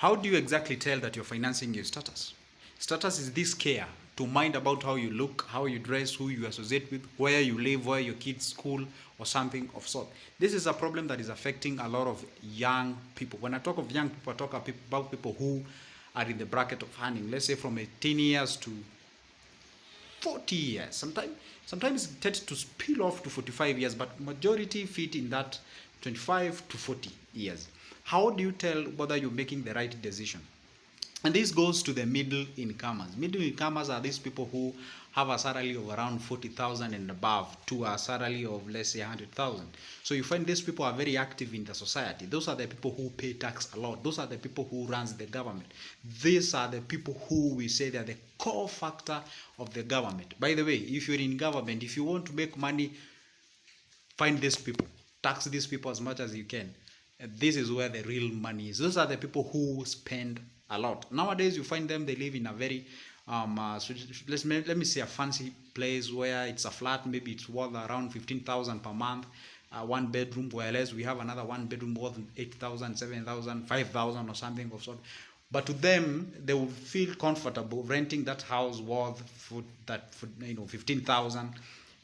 How do you exactly tell that you're financing your status? Status is this care to mind about how you look, how you dress, who you associate with, where you live, where your kids school, or something of sort. This is a problem that is affecting a lot of young people. When I talk of young people, I talk about people who are in the bracket of earning, let's say from 18 years to 40 years. Sometimes it tends to spill off to 45 years, but majority fit in that 25 to 40 years. How do you tell whether you're making the right decision? And this goes to the middle incomers. Middle incomers are these people who have a salary of around 40,000 and above to a salary of, let's say, 100,000. So you find these people are very active in the society. Those are the people who pay tax a lot. Those are the people who runs the government. These are the people who we say they are the core factor of the government. By the way, if you're in government, if you want to make money, find these people. Tax these people as much as you can. This is where the real money is. Those are the people who spend a lot. Nowadays, you find them, they live in a very, let me say a fancy place where it's a flat, maybe it's worth around 15,000 per month, one bedroom, whereas we have another one bedroom worth 8,000, 7,000, 5,000 or something of sort. But to them, they will feel comfortable renting that house worth for 15,000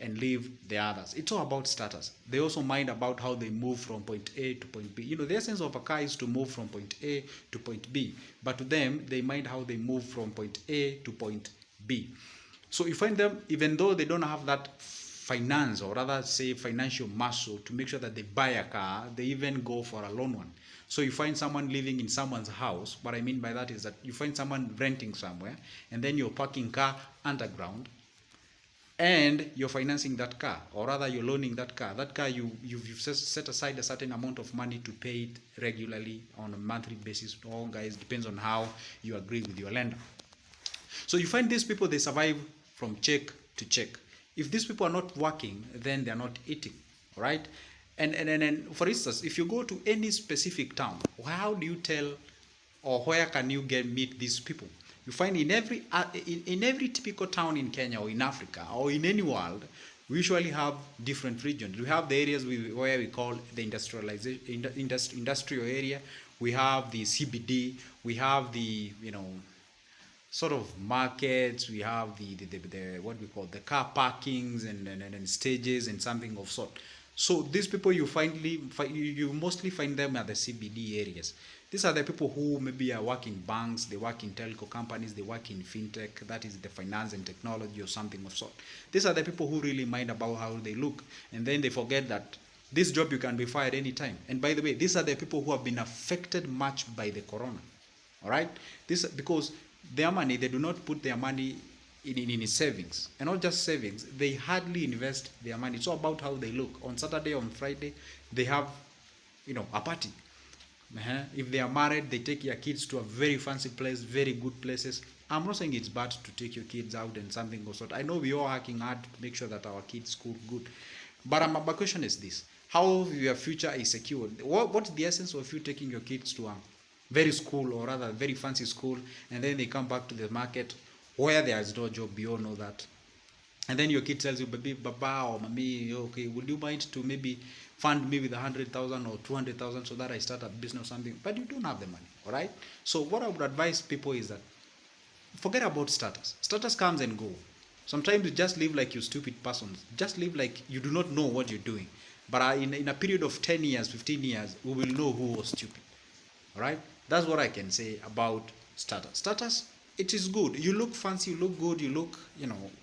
and leave the others. It's all about status. They also mind about how they move from point A to point B. The essence of a car is to move from point A to point B. But to them, they mind how they move from point A to point B. So you find them, even though they don't have that finance, or rather say financial muscle to make sure that they buy a car, they even go for a loan one. So you find someone living in someone's house. What I mean by that is that you find someone renting somewhere, and then you're parking car underground, and you're financing that car, or rather you're loaning that car. That car, you've set aside a certain amount of money to pay it regularly on a monthly basis. All guys, depends on how you agree with your lender. So you find these people, they survive from check to check. If these people are not working, then they're not eating, all right? And for instance, if you go to any specific town, how do you tell, or where can you meet these people? You find in every typical town in Kenya or in Africa or in any world, we usually have different regions. We have the areas where we call the industrial area. We have the CBD. We have the sort of markets. We have the what we call the car parkings and stages and something of sort. So these people you mostly find them at the CBD areas. These are the people who maybe are working banks, they work in telco companies, they work in fintech, that is the finance and technology or something of sort. These are the people who really mind about how they look, and then they forget that this job you can be fired anytime. And by the way, these are the people who have been affected much by the corona. All right? This because their money, they do not put their money in savings, and not just savings, they hardly invest their money. It's all about how they look. On Saturday, on Friday, they have a party. If they are married, they take your kids to a very fancy place, very good places. I'm not saying it's bad to take your kids out and something of sort. I know we are working hard to make sure that our kids school good, but my question is this: how your future is secured? What's the essence of you taking your kids to a very school, or rather very fancy school, and then they come back to the market where there is no job? You all know that. And then your kid tells you, baby, baba or mommy, okay, would you mind to maybe fund me with 100,000 or 200,000 so that I start a business or something? But you don't have the money, all right? So what I would advise people is that forget about status. Status comes and go. Sometimes you just live like you stupid persons. Just live like you do not know what you're doing. But in a period of 10 years, 15 years, we will know who was stupid, all right? That's what I can say about status. Status, it is good. You look fancy, you look good, you look,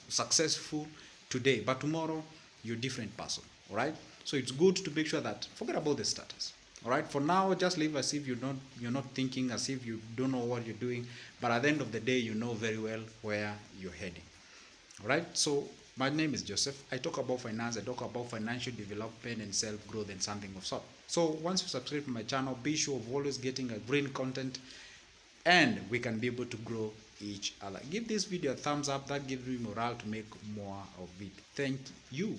successful today, but tomorrow you're a different person, all right? So it's good to make sure that forget about the status, all right? For now, just live as if you're not thinking, as if you don't know what you're doing, but at the end of the day, you know very well where you're heading, all right? So my name is Joseph. I talk about finance, I talk about financial development and self-growth and something of sort. So once you subscribe to my channel, be sure of always getting a green content, and we can be able to grow each other. Give this video a thumbs up. That gives me morale to make more of it. Thank you.